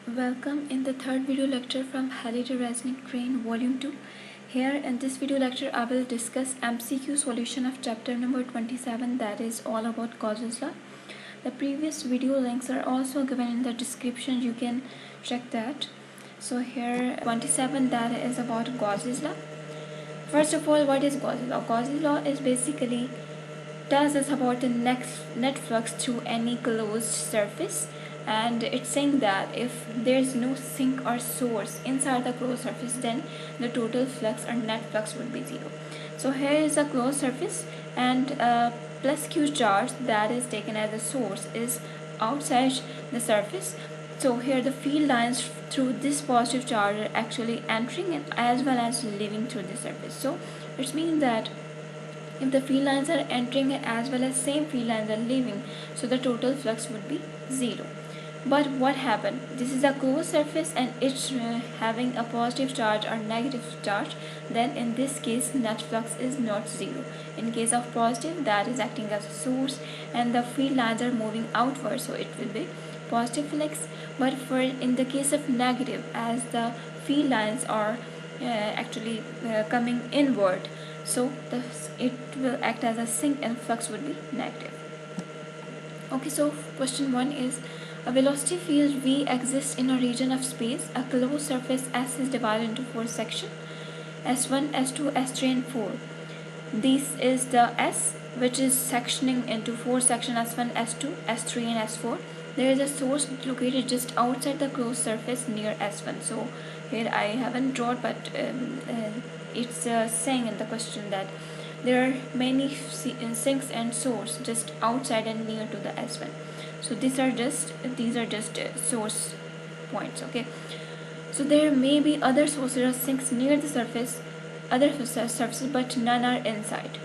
Welcome in the third video lecture from Highly Resonant Train Volume 2. Here in this video lecture I will discuss MCQ solution of chapter number 27, that is all about Gauss's law. The previous video links are also given in the description, you can check that. So here 27, that is about Gauss's law. First of all, what is Gauss's law? Gauss's law is basically tells us about the net flux through any closed surface, and it's saying that if there's no sink or source inside the closed surface, then the total flux or net flux would be zero. So here is a closed surface, and plus q charge that is taken as a source is outside the surface. So here the field lines through this positive charge are actually entering and as well as leaving through the surface. So it means that if the field lines are entering as well as same field lines are leaving, so the total flux would be zero. But what happened? This is a closed surface and it's having a positive charge or negative charge, then in this case net flux is not zero. In case of positive, that is acting as a source and the field lines are moving outward, so it will be positive flux. But for in the case of negative, as the field lines are actually coming inward, so it will act as a sink and flux would be negative. Okay, so question 1 is, a velocity field V exists in a region of space. A closed surface S is divided into 4 sections, S1, S2, S3 and 4. This is the S, which is sectioning into 4 sections, S1, S2, S3 and S4. There is a source located just outside the closed surface near S1. So here I haven't drawn, but it's saying in the question that there are many sinks and source just outside and near to the S1. So these are just source points. Okay, so there may be other sources or sinks near the surface, other surfaces, but none are inside.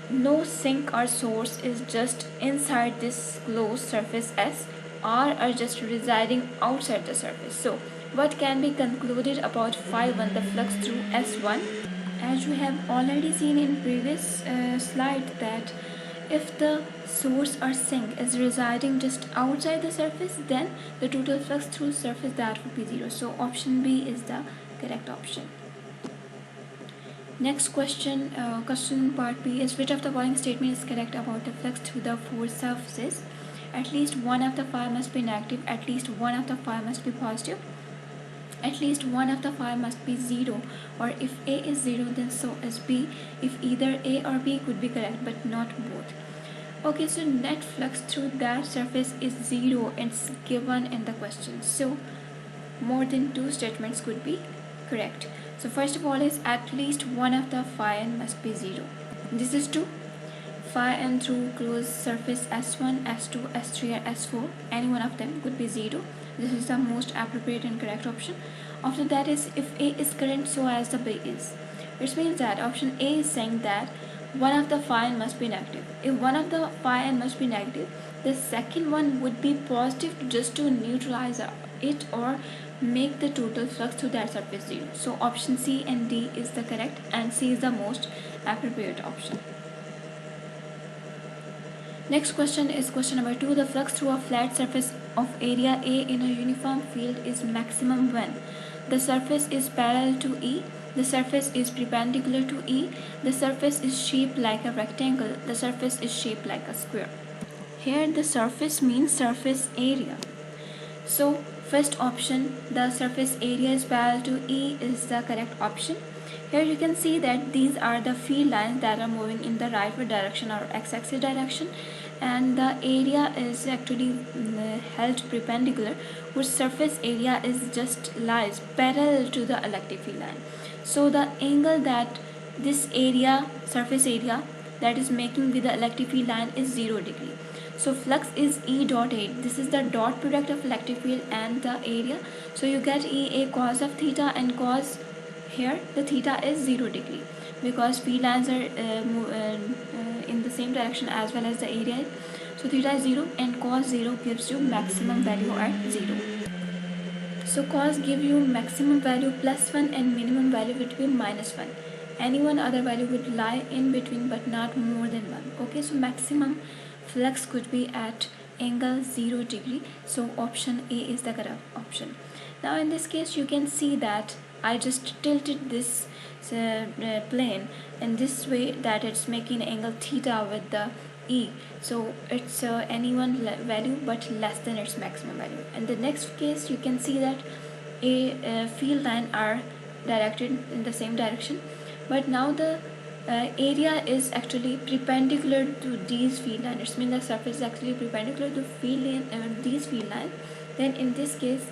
No sink or source is just inside this closed surface S, or are just residing outside the surface. So what can be concluded about phi 1, the flux through S1? As we have already seen in previous slide, that if the source or sink is residing just outside the surface, then the total flux through surface, that would be zero. So option B is the correct option. Next question, question part B is, which of the following statement is correct about the flux through the 4 surfaces? At least one of the phi must be negative, at least one of the phi must be positive, at least one of the phi must be zero, or if A is zero then so is B, if either A or B could be correct but not both. Okay, so net flux through that surface is zero, it's given in the question, so more than 2 statements could be correct. So first of all is, at least one of the phi n must be zero. This is true. Phi n through closed surface S1, S2, S3 or S4, any one of them could be zero. This is the most appropriate and correct option. After that is, if A is current, so as the B is. Which means that option A is saying that one of the phi n must be negative. If one of the phi n must be negative, the second one would be positive just to neutralize it or make the total flux through that surface zero. So option C and D is the correct, and C is the most appropriate option. Next question is question number 2. The flux through a flat surface of area A in a uniform field is maximum when the surface is parallel to E, the surface is perpendicular to E, the surface is shaped like a rectangle, the surface is shaped like a square. Here the surface means surface area. So first option, the surface area is parallel to E, is the correct option. Here you can see that these are the field lines that are moving in the rightward direction or x-axis direction, and the area is actually held perpendicular, whose surface area is just lies parallel to the electric field line. So the angle that this area, surface area, that is making with the electric field line is 0 degree. So flux is E dot A. This is the dot product of electric field and the area. So you get EA cos of theta, and cos, here the theta is 0 degree because field lines are in the same direction as well as the area. So theta is 0 and cos 0 gives you maximum value at 0. So cos give you maximum value plus 1 and minimum value would be minus 1. Any one other value would lie in between but not more than 1. Okay, so maximum flux could be at angle 0 degree. So option A is the correct option. Now in this case you can see that I just tilted this plane in this way that it's making angle theta with the E. So it's any one value but less than its maximum value. In the next case you can see that a field line are directed in the same direction, but now the area is actually perpendicular to these field lines. It means the surface is actually perpendicular to these field lines. Then in this case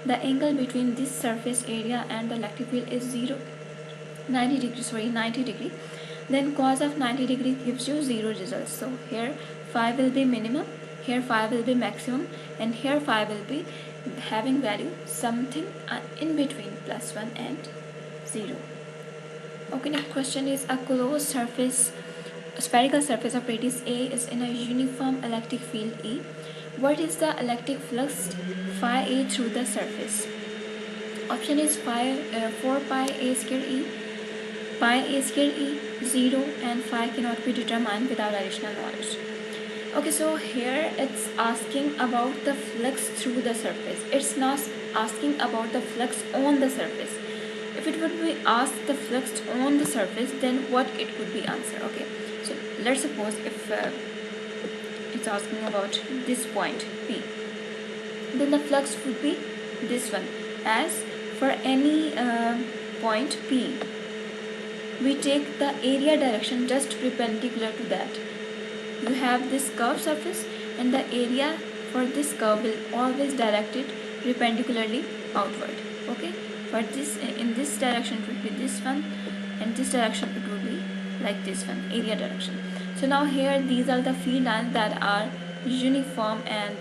the angle between this surface area and the electric field is 90 degree. Then cos of 90 degree gives you 0 results. So here phi will be minimum, here phi will be maximum, and here phi will be having value something in between +1 and 0. Okay, next question is a closed surface, spherical surface of radius A is in a uniform electric field E. What is the electric flux phi A through the surface? Option is 4 pi A square E, pi A square E, 0, and phi cannot be determined without additional knowledge. Okay, so here it's asking about the flux through the surface. It's not asking about the flux on the surface. If it would be asked the flux on the surface, then what it would be answer. Okay, so let's suppose if it's asking about this point P, then the flux would be this one. As for any point P, we take the area direction just perpendicular to that. You have this curved surface and the area for this curve will always directed perpendicularly outward. Okay, for this, in this direction it would be this one, and this direction it would be like this one, area direction. So now here these are the field lines that are uniform and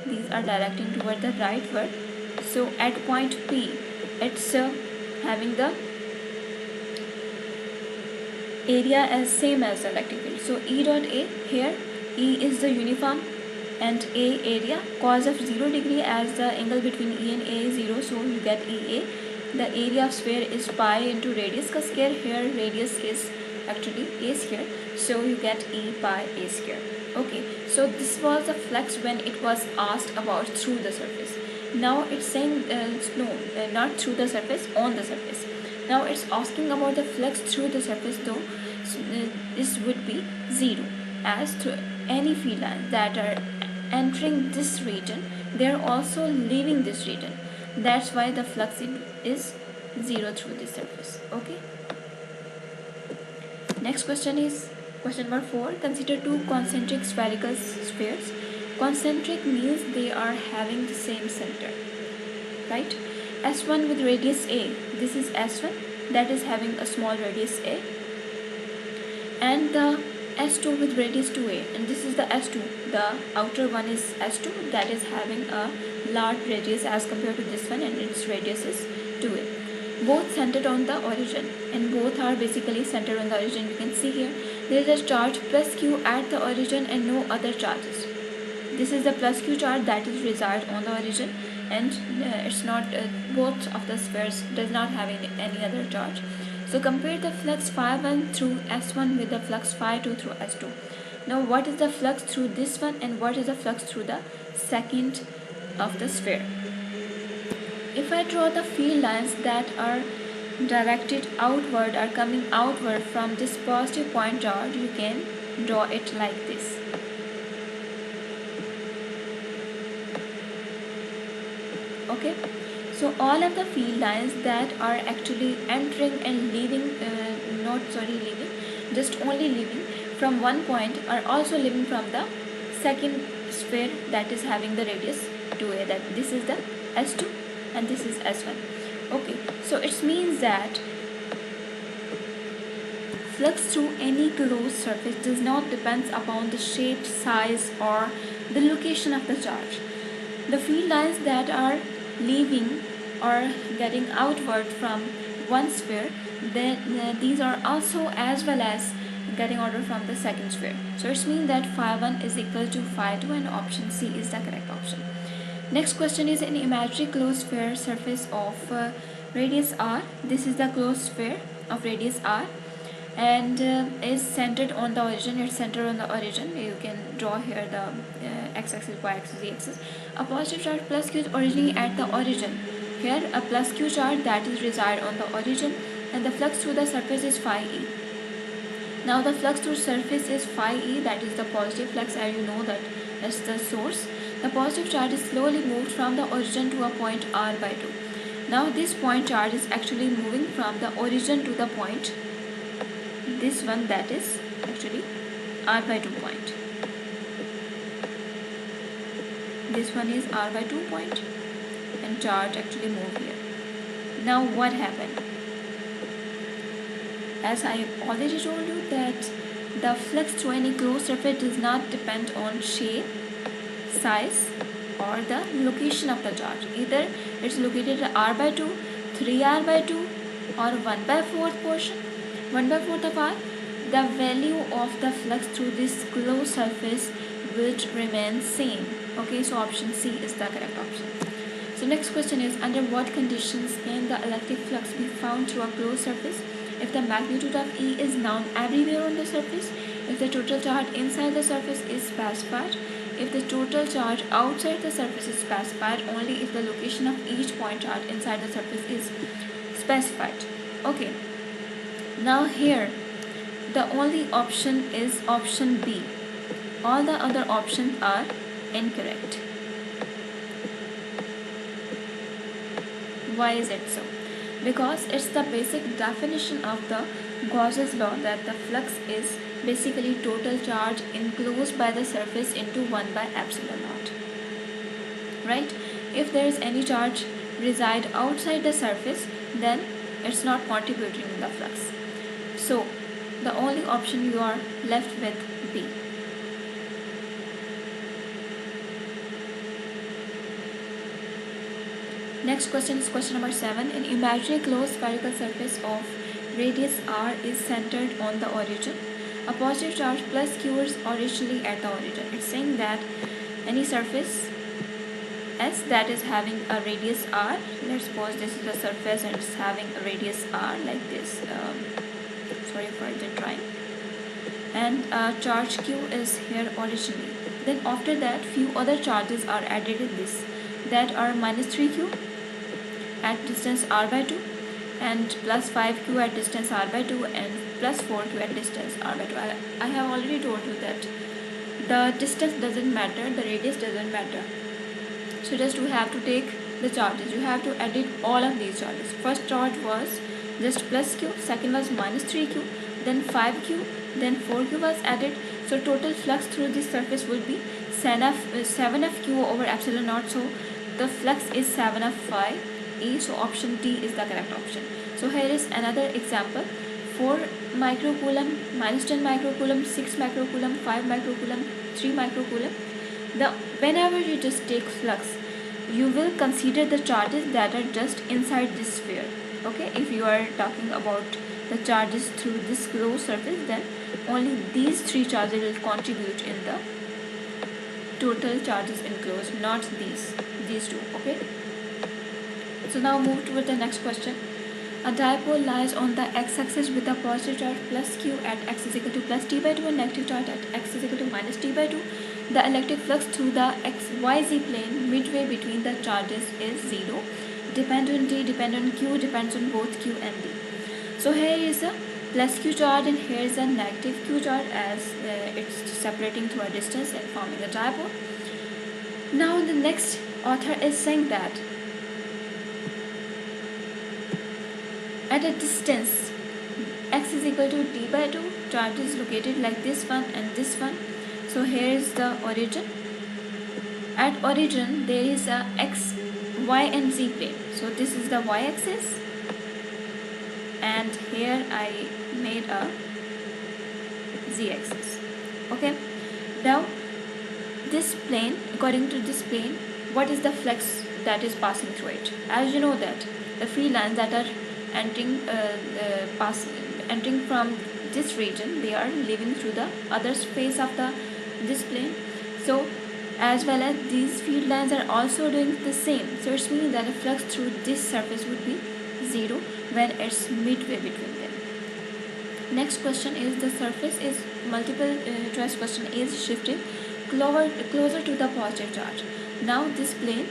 these are directing toward the rightward. So at point P it's having the area as same as the electric field. So E dot A, here E is the uniform and A area, cos of 0 degree, as the angle between E and A is 0, so you get EA. The area of sphere is pi into radius ka square, here radius is actually A square, so you get E pi A square. Okay, so this was the flux when it was asked about through the surface. Now it's saying not through the surface, on the surface. Now it's asking about the flux through the surface, though this would be 0, as through any field lines that are entering this region, they are also leaving this region. That's why the flux is 0 through this surface. Okay. Next question is question number 4. Consider two concentric spherical spheres. Concentric means they are having the same center, right? S1 with radius A, this is S1 that is having a small radius A, and the S2 with radius 2A, and this is the S2, the outer one is S2 that is having a large radius as compared to this one, and its radius is 2A. Both centered on the origin, and both are basically centered on the origin. You can see here there is a charge plus Q at the origin and no other charges. This is the plus Q charge that is reside on the origin, and it's not both of the spheres does not have any other charge. So compare the flux phi1 through S1 with the flux phi2 through S2. Now what is the flux through this one and what is the flux through the second of the sphere? If I draw the field lines that are directed outward, are coming outward from this positive point charge, you can draw it like this. Okay, so all of the field lines that are actually entering and leaving, just only leaving from one point, are also leaving from the second sphere that is having the radius 2A, that this is the S2 and this is S1. Okay, so it means that flux through any closed surface does not depend upon the shape, size or the location of the charge. The field lines that are leaving or getting outward from one sphere, then these are also as well as getting outward from the second sphere. So it means that phi1 is equal to phi2 and option C is the correct option. Next question is an imaginary closed sphere surface of radius r. This is the closed sphere of radius r. and is centered on the origin. It's centered on the origin. You can draw here the x-axis, y-axis, z-axis. A positive charge plus q is originally at the origin. Here a plus q charge that is reside on the origin, and the flux through the surface is phi e. Now the flux through surface is phi e, that is the positive flux, as you know that is the source. The positive charge is slowly moved from the origin to a point r by 2. Now this point charge is actually moving from the origin to the point, this one, that is actually r by 2 point. This one is r by 2 point, and charge actually moved here. Now what happened? As I already told you that the flux through any closed surface does not depend on shape, size, or the location of the charge. Either it's located at r by 2, 3r by 2, or 1 by 4th portion, 1 by 4th of r. The value of the flux through this closed surface will remain same. Okay, so option C is the correct option. So next question is, under what conditions can the electric flux be found through a closed surface? If the magnitude of E is known everywhere on the surface, if the total charge inside the surface is specified, if the total charge outside the surface is specified, only if the location of each point charge inside the surface is specified. Okay, now here the only option is option B. All the other options are incorrect. Why is it so? Because it's the basic definition of the Gauss's law that the flux is basically total charge enclosed by the surface into 1 by epsilon naught. Right? If there is any charge reside outside the surface, then it's not contributing in the flux. So the only option you are left with, B. Next question is question number 7. An imaginary closed spherical surface of radius r is centered on the origin. A positive charge plus q is originally at the origin. It's saying that any surface S that is having a radius r, let's suppose this is a surface and it's having a radius r like this. Sorry for the drawing. And charge q is here originally. Then after that, few other charges are added in this, that are minus 3q at distance r by 2, and plus 5q at distance r by 2, and plus 4q at distance r by 2. I have already told you that the distance doesn't matter, the radius doesn't matter. So just you have to take the charges, you have to edit all of these charges. First charge was just plus q, second was minus 3q, then 5q, then 4q was added. So total flux through this surface would be 7f q over epsilon naught. So the flux is 7f phi e. So option D is the correct option. So here is another example. 4 microcoulomb, minus 10 microcoulomb, 6 microcoulomb, 5 microcoulomb, 3 microcoulomb. Whenever you just take flux, you will consider the charges that are just inside this sphere. Okay, if you are talking about the charges through this closed surface, then only these 3 charges will contribute in the total charges enclosed, not these 2. Okay, so now move toward the next question. A dipole lies on the x-axis with a positive charge plus q at x is equal to plus t by 2 and negative charge at x is equal to minus t by 2. The electric flux through the xyz plane midway between the charges is 0. Depend on d, depend on q, depends on both q and d. So here is a plus q charge and here is a negative q charge, as it's separating through a distance and forming a dipole. Now the next author is saying that at a distance x is equal to d by 2, charge is located like this one and this one. So here is the origin. At origin there is a x, y and z plane. So this is the y-axis, and here I made a z-axis. Okay, now this plane, according to this plane, what is the flux that is passing through it? As you know that the free lines that are entering from this region, they are leaving through the other face of this plane. So as well as these field lines are also doing the same. So it means that the flux through this surface would be 0 when it's midway between them. Next question is the surface is multiple choice question is shifting closer to the positive charge. Now this plane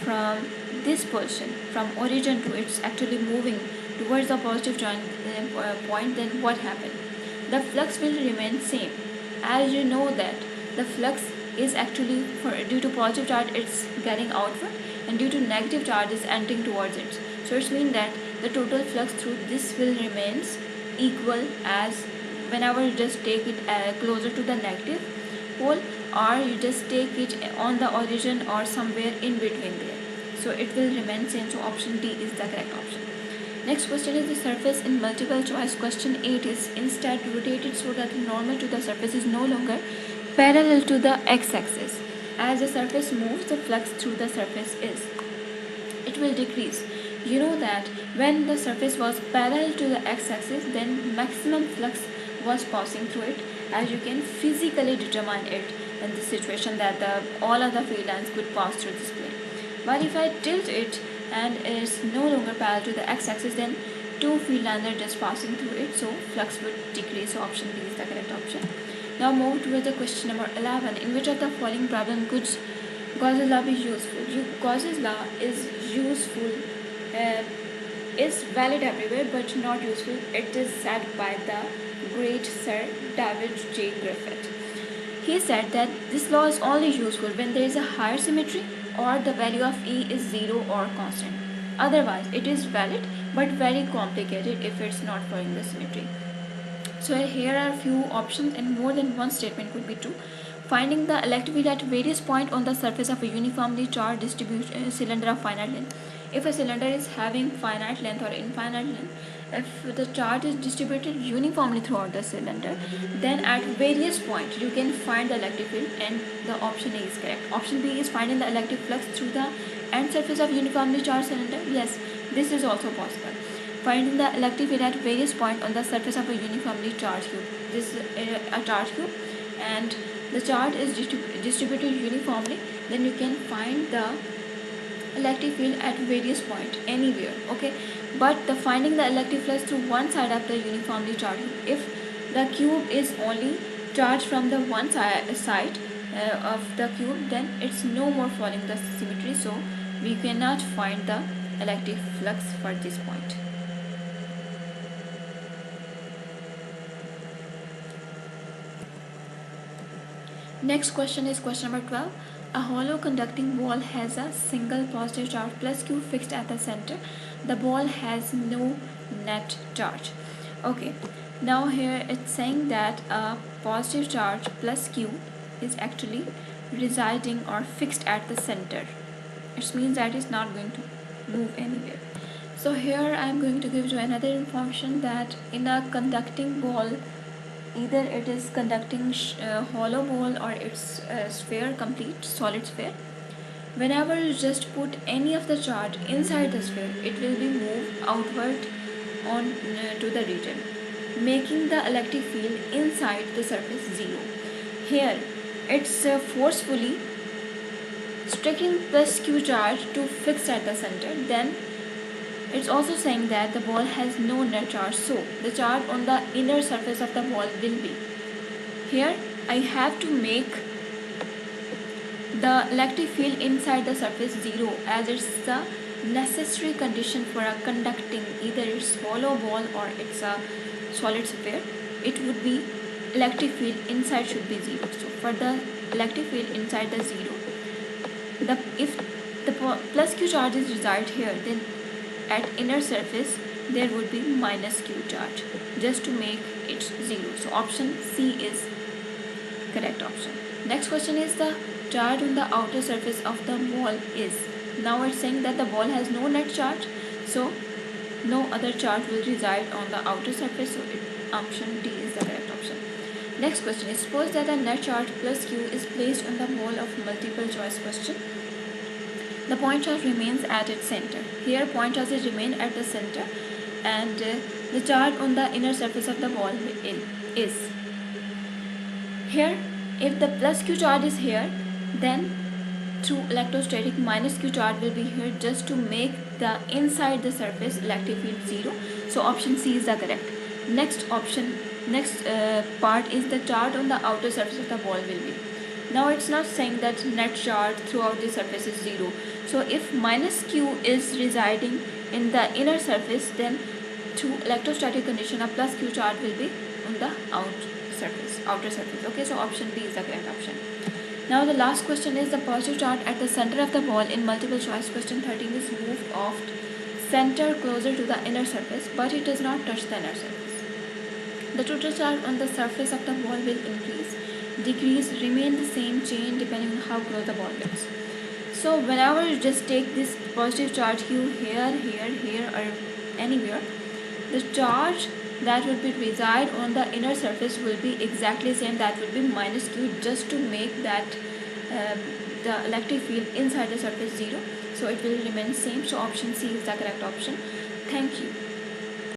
from this position from origin to it's actually moving towards the positive point, then what happened? The flux will remain same. As you know that the flux is actually due to positive charge it's getting outward, and due to negative charge is entering towards it. So it means that the total flux through this will remains equal as whenever you just take it closer to the negative pole, or you just take it on the origin or somewhere in between there. So it will remain same. So option D is the correct option. Next question is the surface in multiple choice. Question 8 is instead rotated so that the normal to the surface is no longer parallel to the x-axis. As the surface moves, the flux through the surface is, it will decrease. You know that when the surface was parallel to the x-axis, then maximum flux was passing through it, as you can physically determine it in this situation that all other field lines could pass through this plane. But if I tilt it and it's no longer parallel to the x-axis, then two field lines are just passing through it, so flux would decrease. So option B is the correct option. Now move towards the question number 11. In which of the following problem could Gauss's law be useful? Gauss's law is useful, is valid everywhere but not useful. It is said by the great Sir David J. Griffith. He said that this law is only useful when there is a higher symmetry or the value of E is 0 or constant. Otherwise, it is valid but very complicated if it's not following the symmetry. So here are a few options and more than one statement could be true. Finding the electric field at various points on the surface of a uniformly charged cylinder of finite length. If a cylinder is having finite length or infinite length, if the charge is distributed uniformly throughout the cylinder, then at various points you can find the electric field, and the option A is correct. Option B is finding the electric flux through the end surface of uniformly charged cylinder. Yes, this is also possible. Finding the electric field at various points on the surface of a uniformly charged cube. This is a charge cube and the charge is distributed uniformly, then you can find the electric field at various points anywhere. Okay, but the finding the electric flux through one side of the uniformly charged cube, if the cube is only charged from the one side of the cube, then it's no more following the symmetry, so we cannot find the electric flux for this point. Next question is question number 12. A hollow conducting ball has a single positive charge plus Q fixed at the center. The ball has no net charge. Okay, now here it's saying that a positive charge plus Q is actually residing or fixed at the center. It means that it's not going to move anywhere. So here I am going to give you another information that in a conducting ball, either it is conducting hollow ball or it's sphere, complete solid sphere. Whenever you just put any of the charge inside the sphere, it will be moved outward on to the region, making the electric field inside the surface 0. Here it's forcefully striking plus Q charge to fix at the center. Then it's also saying that the ball has no net charge, so the charge on the inner surface of the ball will be. Here I have to make the electric field inside the surface 0, as it's the necessary condition for a conducting, either it's hollow ball or it's a solid sphere. It would be electric field inside should be 0. So for the electric field inside the 0, if the plus Q charges reside here, then at inner surface there would be minus Q charge just to make it 0. So option C is correct option. Next question is the charge on the outer surface of the ball is. Now it's saying that the ball has no net charge, so no other charge will reside on the outer surface, so option D is the correct option. Next question is, suppose that a net charge plus Q is placed on the ball of multiple choice question. The point charge remains at its center. Here point charges remain at the center, and the charge on the inner surface of the ball is. Here if the plus Q charge is here, then through electrostatic minus Q charge will be here just to make the inside the surface electric field 0. So option C is the correct. Next part is the charge on the outer surface of the ball will be. Now it's not saying that net charge throughout the surface is 0. So if minus q is residing in the inner surface, then through electrostatic condition a plus q charge will be on the outer surface. Okay, so option B is the correct option. Now the last question is the positive charge at the center of the ball in multiple choice question 13 is moved off center closer to the inner surface, but it does not touch the inner surface. The total charge on the surface of the ball will increase, decrease, remain the same, change depending on how close the ball gets. So whenever you just take this positive charge q here or anywhere, the charge that will be reside on the inner surface will be exactly same, that will be minus q, just to make that the electric field inside the surface 0. So it will remain same. So option C is the correct option. Thank you.